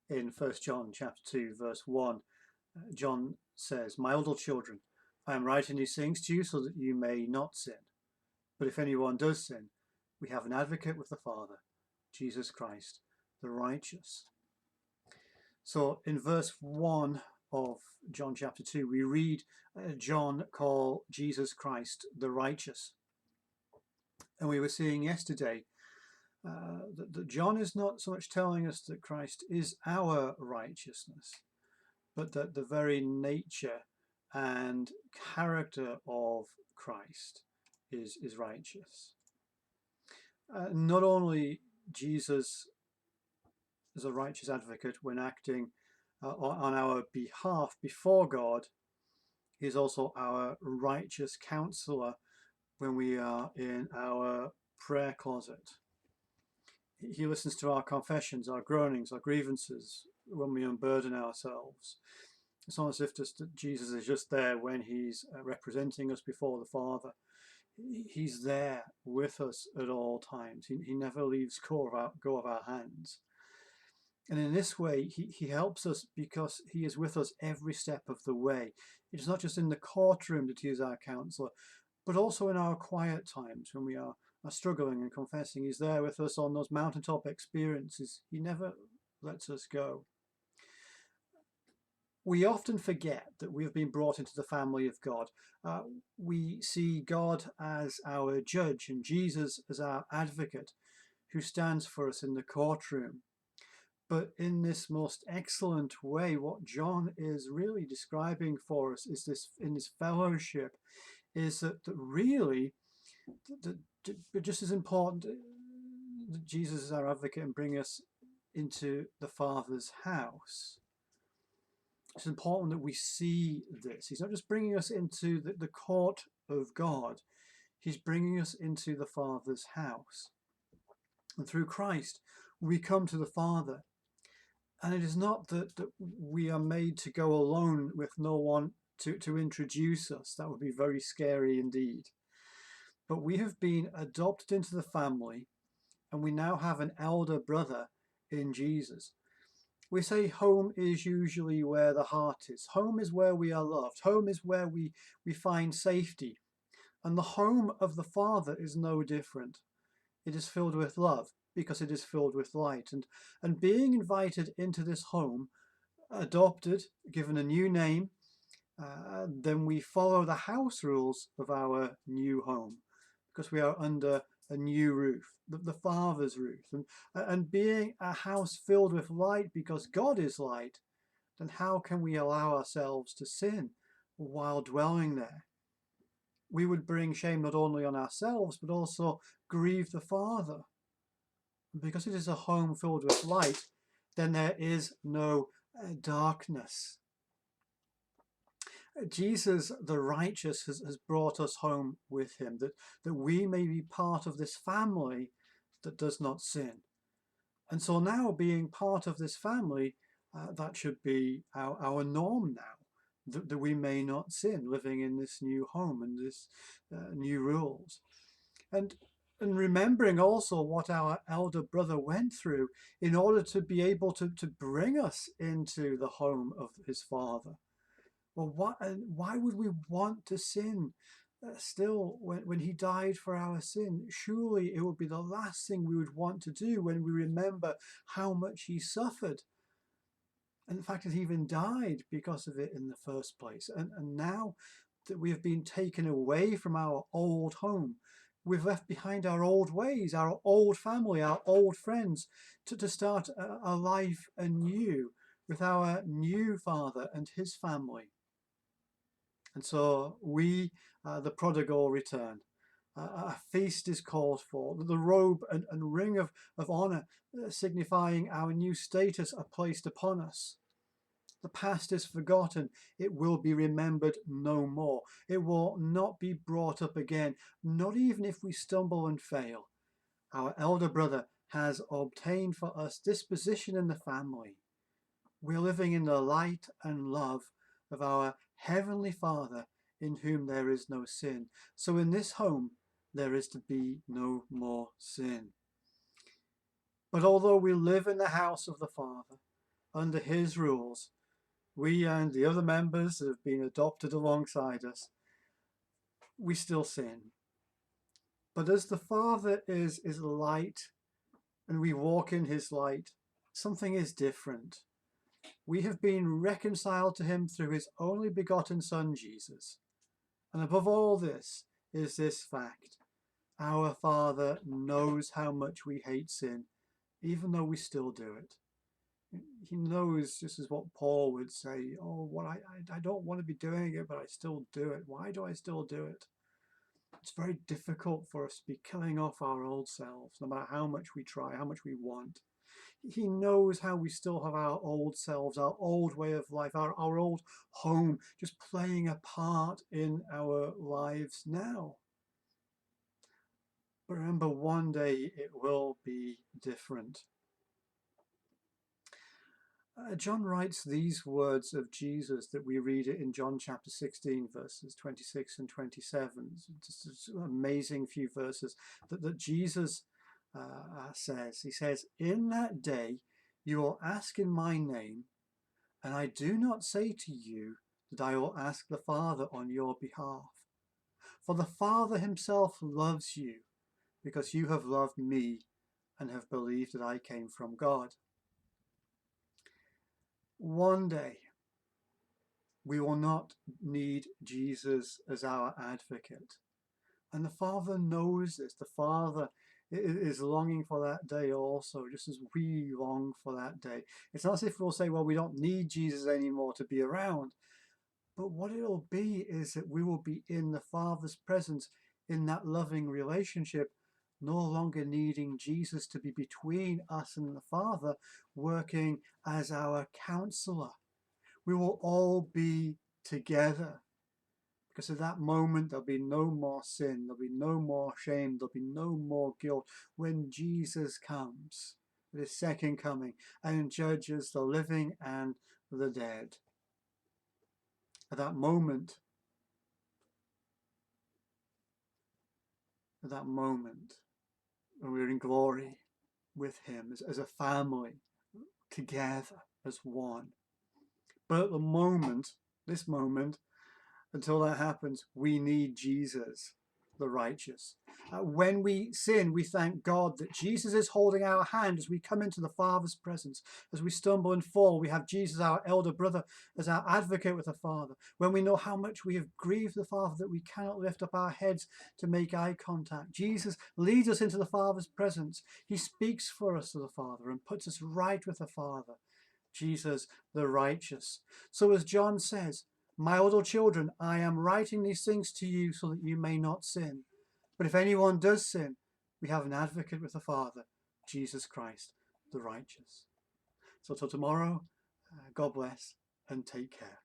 In 1 John chapter 2, verse 1, John says, "My little children, I am writing these things to you so that you may not sin. But if anyone does sin, we have an advocate with the Father, Jesus Christ, the righteous." So in verse 1 of John chapter 2, we read John call Jesus Christ the righteous. And we were seeing yesterday that John is not so much telling us that Christ is our righteousness, but that the very nature and character of Christ is righteous. Not only Jesus is a righteous advocate when acting on our behalf before God, he is also our righteous counselor when we are in our prayer closet. He listens to our confessions, our groanings, our grievances when we unburden ourselves. It's almost as if Jesus is just there when he's representing us before the Father. He's there with us at all times. He never leaves go of our hands. And in this way, he helps us because he is with us every step of the way. It's not just in the courtroom that he is our counselor, but also in our quiet times when we are struggling and confessing. He's there with us on those mountaintop experiences. He never lets us go. We often forget that we have been brought into the family of God. We see God as our judge and Jesus as our advocate who stands for us in the courtroom. But in this most excellent way, what John is really describing for us is this, in this fellowship, is that really, just as important that Jesus is our advocate and bring us into the Father's house. It's important that we see this. He's not just bringing us into the court of God. He's bringing us into the Father's house. And through Christ, we come to the Father. And it is not that we are made to go alone with no one to introduce us. That would be very scary indeed. But we have been adopted into the family, and we now have an elder brother in Jesus. We say home is usually where the heart is. Home is where we are loved. Home is where we find safety. And the home of the Father is no different. It is filled with love because it is filled with light. And being invited into this home, adopted, given a new name, then we follow the house rules of our new home because we are under a new roof, the Father's roof. And being a house filled with light because God is light, then how can we allow ourselves to sin while dwelling there? We would bring shame not only on ourselves, but also grieve the Father. Because it is a home filled with light, then there is no darkness. Jesus, the righteous, has brought us home with him, that we may be part of this family that does not sin. And so now, being part of this family, that should be our norm now, that we may not sin, living in this new home and this new rules. And remembering also what our elder brother went through in order to be able to bring us into the home of his Father. Well, why would we want to sin still when he died for our sin? Surely it would be the last thing we would want to do when we remember how much he suffered. And the fact that he even died because of it in the first place. And now that we have been taken away from our old home, we've left behind our old ways, our old family, our old friends, to start a life anew with our new Father and his family. And so we, the prodigal, return. A feast is called for. The robe and ring of honor signifying our new status are placed upon us. The past is forgotten. It will be remembered no more. It will not be brought up again, not even if we stumble and fail. Our elder brother has obtained for us this position in the family. We're living in the light and love of our Heavenly Father, in whom there is no sin. So in this home, there is to be no more sin. But although we live in the house of the Father, under his rules, we and the other members that have been adopted alongside us, we still sin. But as the Father is light and we walk in his light, something is different. We have been reconciled to him through his only begotten Son, Jesus. And above all this is this fact: our Father knows how much we hate sin, even though we still do it. He knows, just as what Paul would say, oh, I don't want to be doing it, but I still do it. Why do I still do it? It's very difficult for us to be killing off our old selves, no matter how much we try, how much we want. He knows how we still have our old selves, our old way of life, our old home, just playing a part in our lives now. But remember, one day it will be different. John writes these words of Jesus that we read it in John chapter 16, verses 26 and 27. It's just an amazing few verses that Jesus says. He says, "In that day you will ask in my name, and I do not say to you that I will ask the Father on your behalf. For the Father himself loves you, because you have loved me and have believed that I came from God." One day, we will not need Jesus as our advocate. And the Father knows this. The Father is longing for that day also, just as we long for that day. It's not as if we'll say, well, we don't need Jesus anymore to be around. But what it'll be is that we will be in the Father's presence in that loving relationship, no longer needing Jesus to be between us and the Father, working as our counselor. We will all be together, because at that moment there'll be no more sin, there'll be no more shame, there'll be no more guilt when Jesus comes at his second coming and judges the living and the dead. At that moment, when we're in glory with him as a family, together as one. But at the moment, this moment, until that happens, we need Jesus, the righteous. When we sin, we thank God that Jesus is holding our hand as we come into the Father's presence. As we stumble and fall, we have Jesus, our elder brother, as our advocate with the Father. When we know how much we have grieved the Father that we cannot lift up our heads to make eye contact, Jesus leads us into the Father's presence. He speaks for us to the Father and puts us right with the Father. Jesus, the righteous. So as John says, "My little children, I am writing these things to you so that you may not sin. But if anyone does sin, we have an advocate with the Father, Jesus Christ, the righteous." So till tomorrow, God bless and take care.